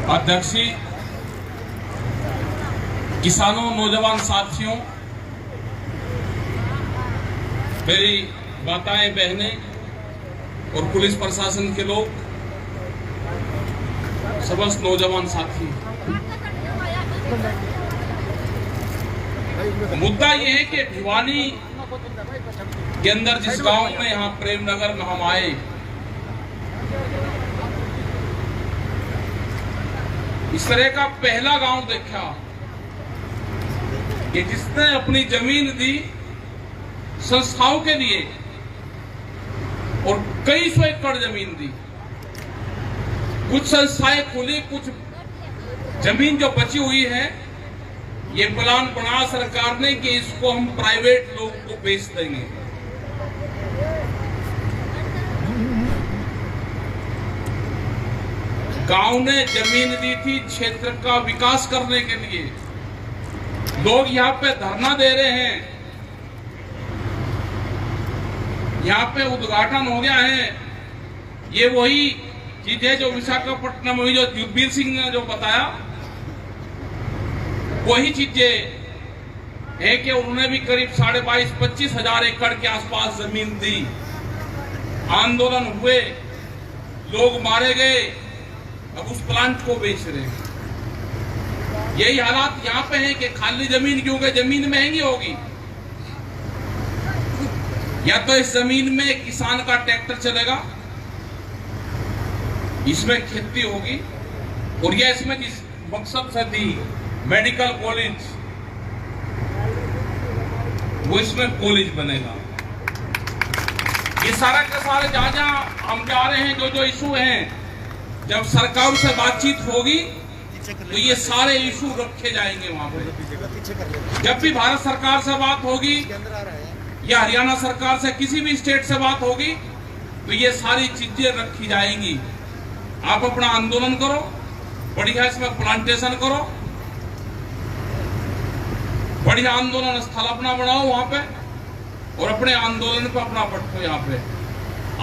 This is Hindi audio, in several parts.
अध्यक्षी, किसानों, नौजवान साथियों, मेरी माताएं, बहनें और पुलिस प्रशासन के लोग, समस्त नौजवान साथी, मुद्दा ये है कि भिवानी के अंदर जिस गांव में, यहाँ प्रेमनगर में हम आए, इस तरह का पहला गांव देखा कि जिसने अपनी जमीन दी संस्थाओं के लिए और कई सौ एकड़ जमीन दी। कुछ संस्थाएं खुली, कुछ जमीन जो बची हुई है, ये प्लान बना सरकार ने कि इसको हम प्राइवेट लोगों को बेच देंगे। गांव ने जमीन दी थी क्षेत्र का विकास करने के लिए। लोग यहाँ पे धरना दे रहे हैं, यहाँ पे उद्घाटन हो गया है। ये वही चीज है जो विशाखापट्टनम में जो युद्धवीर सिंह ने जो बताया, वही चीजें है कि उन्होंने भी करीब 22,000-25 हजार एकड़ के आसपास जमीन दी। आंदोलन हुए, लोग मारे गए, अब उस प्लांट को बेच रहे हैं। यही हालात यहाँ पे है कि खाली जमीन क्योंकि जमीन महंगी होगी, या तो इस जमीन में किसान का ट्रैक्टर चलेगा, इसमें खेती होगी, और यह इसमें जिस मकसद से दी मेडिकल कॉलेज, वो इसमें कॉलेज बनेगा। ये सारा के सारे जहां जहां हम जा रहे हैं, जो जो इशू हैं, जब सरकार से बातचीत होगी तो ये सारे इशू रखे जाएंगे वहां पे। जब भी भारत सरकार से बात होगी या हरियाणा सरकार से, किसी भी स्टेट से बात होगी, तो ये सारी चीजें रखी जाएंगी। आप अपना आंदोलन करो, बढ़िया इसमें प्लांटेशन करो, बढ़िया आंदोलन स्थल अपना बनाओ वहां पे, और अपने आंदोलन पे अपना बैठो। यहाँ पे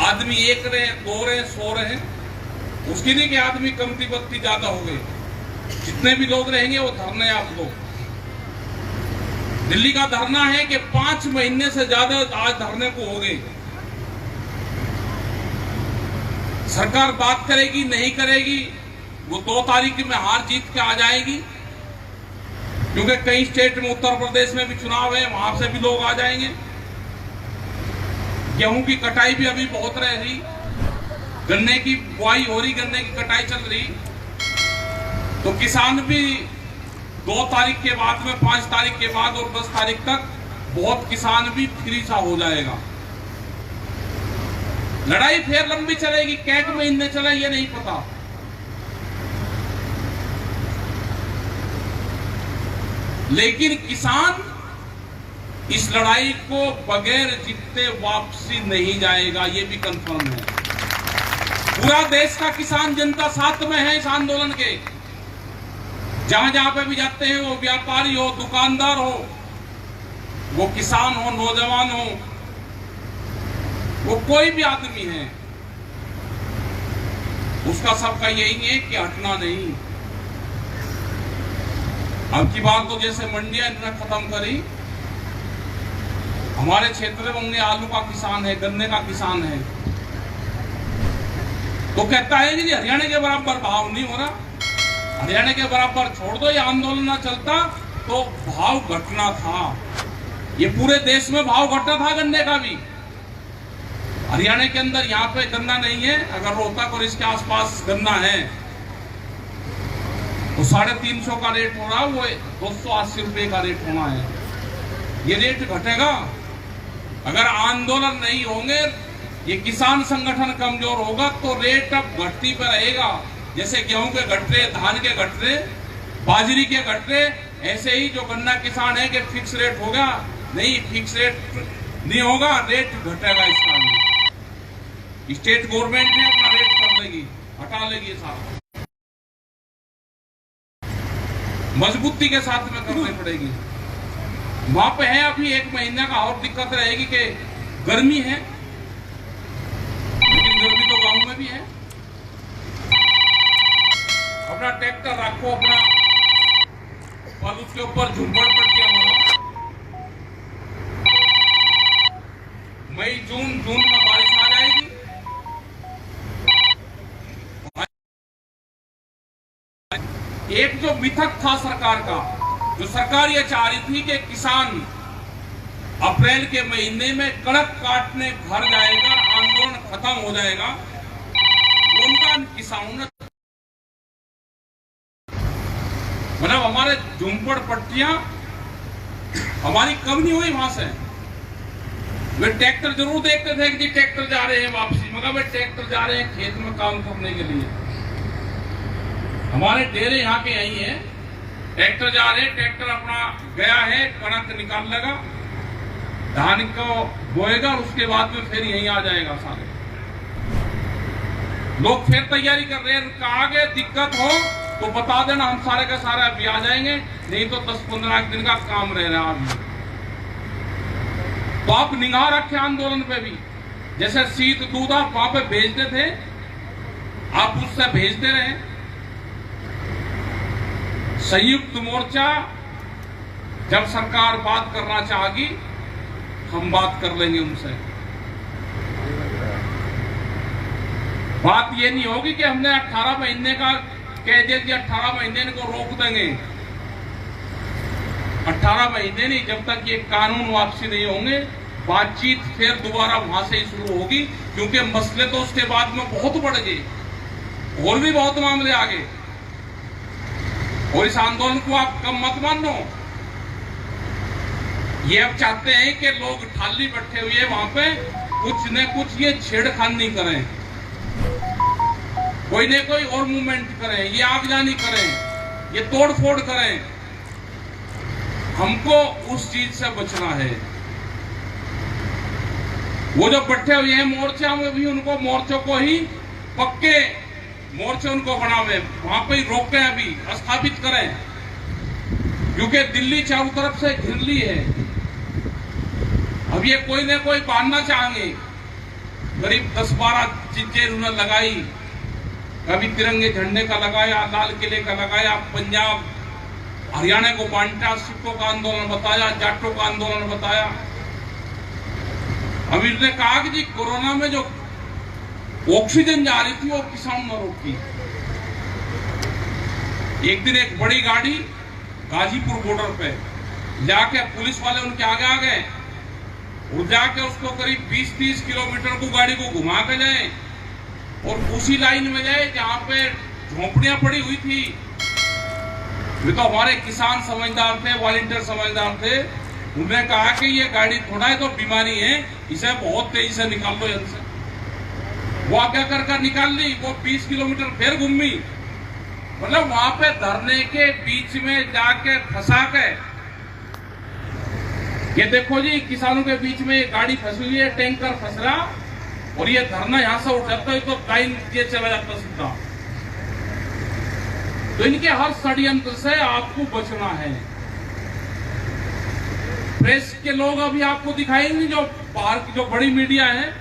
आदमी एक रहे, दो रहे, 100 रहे, उसकी नहीं कि आदमी कमती बत्ती ज्यादा हो गए। जितने भी लोग रहेंगे वो धरने आप लोग। दिल्ली का धरना है कि 5 महीने से ज्यादा आज धरने को हो गए। सरकार बात करेगी नहीं करेगी, वो 2 तारीख में हार जीत के आ जाएगी, क्योंकि कई स्टेट में, उत्तर प्रदेश में भी चुनाव है, वहां से भी लोग आ जाएंगे। गेहूं की कटाई भी अभी बहुत रह रही, गन्ने की बुआई हो रही, गन्ने की कटाई चल रही, तो किसान भी 2 तारीख के बाद में, 5 तारीख के बाद और 10 तारीख तक बहुत किसान भी फ्री सा हो जाएगा। लड़ाई फिर लंबी चलेगी, कैट महीने चले ये नहीं पता। लेकिन किसान इस लड़ाई को बगैर जीते वापसी नहीं जाएगा, ये भी कंफर्म है। पूरा देश का किसान जनता साथ में है इस आंदोलन के। जहां जहां पे भी जाते हैं, वो व्यापारी हो, दुकानदार हो, वो किसान हो, नौजवान हो, वो कोई भी आदमी है, उसका सबका यही है कि हटना नहीं। अब की बात तो जैसे मंडियां इन्होंने खत्म करी, हमारे क्षेत्र में आलू का किसान है, गन्ने का किसान है, तो कहता है कि हरियाणा के बराबर भाव नहीं हो रहा। हरियाणा के बराबर छोड़ दो, ये आंदोलन ना चलता तो भाव घटना था। ये पूरे देश में भाव घटा था गन्ने का भी। हरियाणा के अंदर यहाँ पे गन्ना नहीं है, अगर रोहतक और इसके आसपास गन्ना है तो 350 का रेट हो रहा, वो 280 रुपए का रेट होना है। ये रेट घटेगा अगर आंदोलन नहीं होंगे, ये किसान संगठन कमजोर होगा तो रेट अब घटती पे रहेगा। जैसे गेहूं के घट रहे, धान के घट रहे, बाजरी के घट रहे, ऐसे ही जो गन्ना किसान है कि फिक्स रेट होगा, नहीं, फिक्स रेट नहीं होगा, रेट घटेगा। इसका भी स्टेट गवर्नमेंट ने अपना रेट कर लेगी, हटा लेगी साहब, मजबूती के साथ में करनी पड़ेगी। वहां पे है अभी 1 महीने का और दिक्कत रहेगी कि गर्मी है, लेकिन गर्मी तो गांव में भी है। अपना ट्रैक्टर रखो अपना और उसके ऊपर झुंपड़पट्टियां बनाओ। मई जून में बारिश आ जाएगी। एक जो मिथक था सरकार का, जो सरकार ये चाह रही थी कि किसान अप्रैल के महीने में कड़क काटने घर जाएगा, आंदोलन खत्म हो जाएगा, उनका किसानों ने मतलब हमारे झुंपड़पट्टियां हमारी कम नहीं हुई वहां से। वे ट्रैक्टर जरूर देखते थे कि ट्रैक्टर जा रहे हैं वापसी, मगर वे ट्रैक्टर जा रहे हैं खेत में काम करने के लिए। हमारे डेरे यहाँ के यही है, ट्रैक्टर जा रहे हैं, ट्रैक्टर अपना गया है, कणक निकाल लेगा, धान को बोएगा और उसके बाद में फिर यहीं आ जाएगा। सारे लोग फिर तैयारी कर रहे हैं, कहा गए दिक्कत हो तो बता देना, हम सारे का सारा अभी आ जाएंगे, नहीं तो 10-15 दिन का काम रह रहा है। तो आप निगाह रखें आंदोलन पे भी, जैसे शीत दूध आप वहां पे भेजते थे, आप उससे भेजते रहे। संयुक्त मोर्चा जब सरकार बात करना चाहेगी, हम बात कर लेंगे उनसे। बात ये नहीं होगी कि हमने 18 महीने का कह दिया कि 18 महीने को रोक देंगे। 18 महीने नहीं, जब तक ये कानून वापसी नहीं होंगे, बातचीत फिर दोबारा वहां से ही शुरू होगी, क्योंकि मसले तो उसके बाद में बहुत बढ़ गए, और भी बहुत मामले आ गए। और इस आंदोलन को आप कम मत मानो। ये अब चाहते हैं कि लोग ठाली बैठे हुए वहां पे कुछ न कुछ ये छेड़खानी करें, कोई न कोई और मूवमेंट करें, ये आगजनी करें, ये तोड़फोड़ करें। हमको उस चीज से बचना है। वो जो बैठे हुए हैं मोर्चा में भी, उनको मोर्चों को ही पक्के मोर्चे उनको बनावे, वहां पे ही रोकें, अभी स्थापित करें, क्योंकि दिल्ली चारों तरफ से घिर ली है। अब ये कोई न कोई बांधना चाहेंगे। करीब 10-12 चीजें उन्होंने लगाई, कभी तिरंगे झंडे का लगाया, लाल किले का लगाया, पंजाब हरियाणा को बांटा, सिखों का आंदोलन बताया, जाटों का आंदोलन बताया। अभी उसने कहा कि जी कोरोना में जो ऑक्सीजन जा रही थी वो किसान ने रोकी। एक दिन एक बड़ी गाड़ी गाजीपुर बॉर्डर पे जाके पुलिस वाले उनके आगे आ गए और जाके उसको करीब 20-30 किलोमीटर को गाड़ी को घुमा के जाए और उसी लाइन में जाए जहां पे झोंपड़ियां पड़ी हुई थी। वे तो हमारे किसान समझदार थे, वॉलंटियर समझदार थे। उन्होंने कहा कि ये गाड़ी थोड़ा है तो बीमारी है, इसे बहुत तेजी से निकाल लो यहाँ से। वो आगे कर निकाल ली, वो 20 किलोमीटर फिर घूमी, मतलब वहां पे धरने के बीच में जाके फंसा के, ये देखो जी किसानों के बीच में गाड़ी फंसी हुई है, टैंकर फंस रहा, और ये धरना यहां से उठ जाता है तो लाइन ये चला जाता सीधा। तो इनके हर षड्यंत्र से आपको बचना है। प्रेस के लोग अभी आपको दिखाएंगे, जो बाहर की जो बड़ी मीडिया है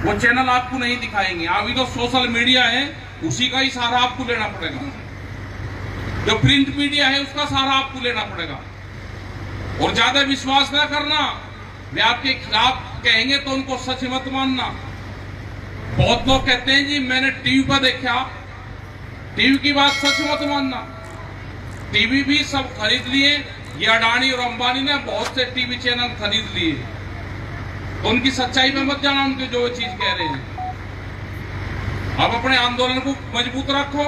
वो चैनल आपको नहीं दिखाएंगे। अभी तो सोशल मीडिया है, उसी का ही सहारा आपको लेना पड़ेगा। जो प्रिंट मीडिया है उसका सहारा आपको लेना पड़ेगा। और ज्यादा विश्वास ना करना, वे आपके खिलाफ कहेंगे तो उनको सच मत मानना। बहुत लोग कहते हैं जी मैंने टीवी पर देखा, टीवी की बात सच मत मानना। टीवी भी सब खरीद लिए, ये अडानी और अंबानी ने बहुत से टीवी चैनल खरीद लिए, तो उनकी सच्चाई में मत जाना, उनके जो चीज कह रहे हैं। अब अपने आंदोलन को मजबूत रखो,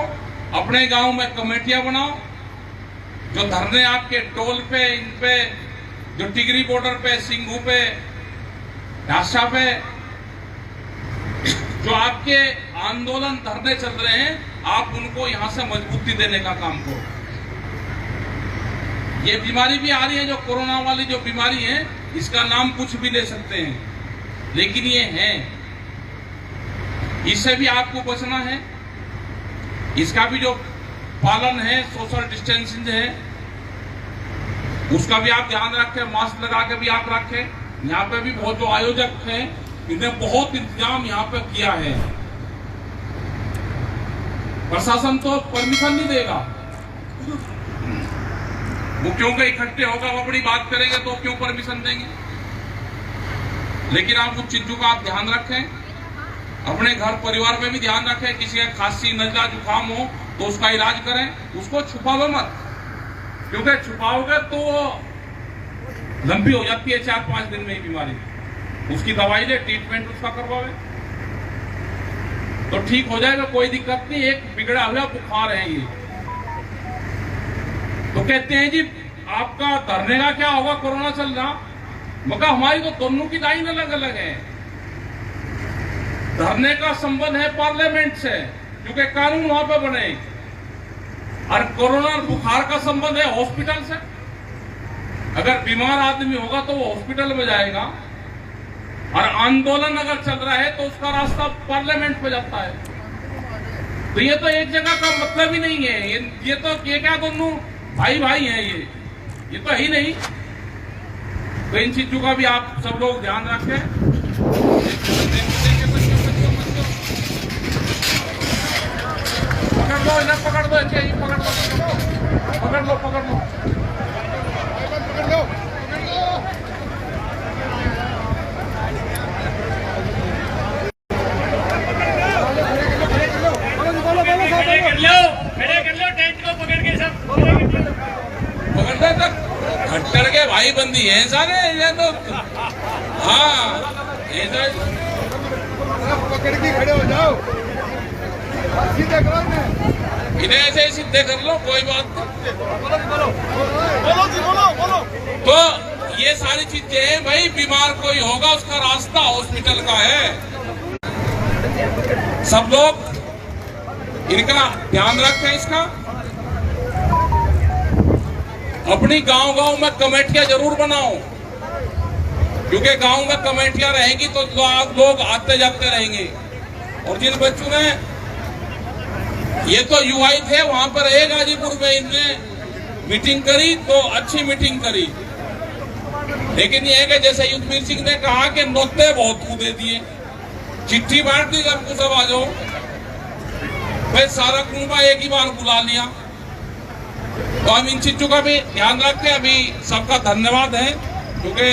अपने गांव में कमेटियां बनाओ, जो धरने आपके टोल पे, इन पे, जो टिगरी बॉर्डर पे, सिंघू पे, ढासा पे, जो आपके आंदोलन धरने चल रहे हैं, आप उनको यहां से मजबूती देने का काम करो। ये बीमारी भी आ रही है, जो कोरोना वाली जो बीमारी है, इसका नाम कुछ भी ले सकते हैं, लेकिन ये है, इससे भी आपको बचना है। इसका भी जो पालन है, सोशल डिस्टेंसिंग है, उसका भी आप ध्यान रखें, मास्क लगा के भी आप रखें। यहाँ पे भी बहुत जो आयोजक हैं, इन्हें बहुत इंतजाम यहाँ पे किया है। प्रशासन तो परमिशन नहीं देगा। वो क्योंकि इकट्ठे होकर वो बड़ी बात करेंगे तो क्यों परमिशन देंगे। लेकिन आप उस चीजों का आप ध्यान रखें, अपने घर परिवार में भी ध्यान रखें। किसी का खांसी नजला जुकाम हो तो उसका इलाज करें, उसको छुपाओ मत, क्योंकि छुपाओगे तो लंबी हो जाती है 4-5 दिन में ही बीमारी। उसकी दवाई ले, ट्रीटमेंट उसका करवावे तो ठीक हो जाएगा, कोई दिक्कत नहीं। एक बिगड़ा हुआ बुखार है ये। तो कहते हैं जी आपका धरने का क्या होगा, कोरोना चल रहा। मगर हमारी तो दोनों की लाइन अलग अलग है। धरने का संबंध है पार्लियामेंट से, क्योंकि कानून वहां पर बने, और कोरोना बुखार का संबंध है हॉस्पिटल से। अगर बीमार आदमी होगा तो वो हॉस्पिटल में जाएगा, और आंदोलन अगर चल रहा है तो उसका रास्ता पार्लियामेंट पे जाता है। तो ये तो एक जगह का मतलब ही नहीं है। ये तो क्या दोनों भाई भाई हैं, ये तो ही नहीं। तो इन चीजों का भी आप सब लोग ध्यान रखें। पकड़ लो इन्हें, पकड़ दो, ऐसे ही पकड़ लो, पकड़ लो, पकड़ लो, पकड़ लो। खट्टर के भाई बंदी हैं सारे ये तो। हाँ ये तो पकड़ के खड़े हो जाओ, सीधे करो इन्हें ऐसे सीधे कर लो, कोई बात नहीं। बोलो। तो ये सारी चीजें हैं भाई। बीमार कोई होगा उसका रास्ता हॉस्पिटल का है। सब लोग इनका ध्यान रखें। इसका अपनी गांव-गांव में कमेटियां जरूर बनाओ, क्योंकि गांव में कमेटियां रहेंगी तो लोग आते जाते रहेंगे। और जिन बच्चों ने ये तो युवाई थे, वहां पर रहे गाजीपुर में, इनने मीटिंग करी तो अच्छी मीटिंग करी। लेकिन ये है कि जैसे युद्धवीर सिंह ने कहा कि नोते बहुत दे दिए, चिट्ठी बांट दी सबको, सब आ जाओ भाई, सारा कुनबा एक ही बार बुला लिया। तो हम इन चीजों का भी ध्यान रखें। अभी सबका धन्यवाद है, क्योंकि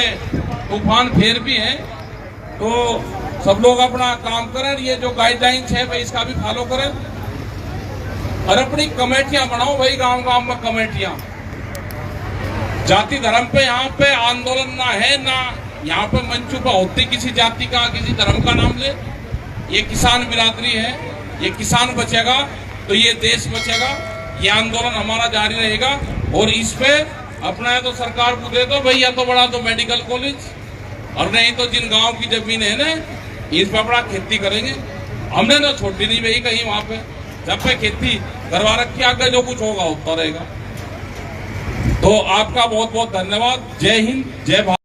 तूफान फेर भी है, तो सब लोग अपना काम करें। ये जो गाइडलाइंस है भाई इसका भी फॉलो करें, और अपनी कमेटियां बनाओ भाई। गांव-गांव में कमेटियां, जाति धर्म पे यहाँ पे आंदोलन ना है, ना यहाँ पे मंचूपा होती किसी जाति का किसी धर्म का नाम ले। ये किसान बिरादरी है, ये किसान बचेगा तो ये देश बचेगा। ये आंदोलन हमारा जारी रहेगा। और इस पे अपना है तो सरकार को दे दो भाई, या तो बढ़ा दो मेडिकल कॉलेज, और नहीं तो जिन गांव की जमीन है ना इस पे अपना खेती करेंगे। हमने ना छोड़ी नहीं भाई कहीं, वहां पे जब पे खेती करवा रखी, आगे जो कुछ होगा होता रहेगा। तो आपका बहुत बहुत धन्यवाद। जय हिंद, जय भारत।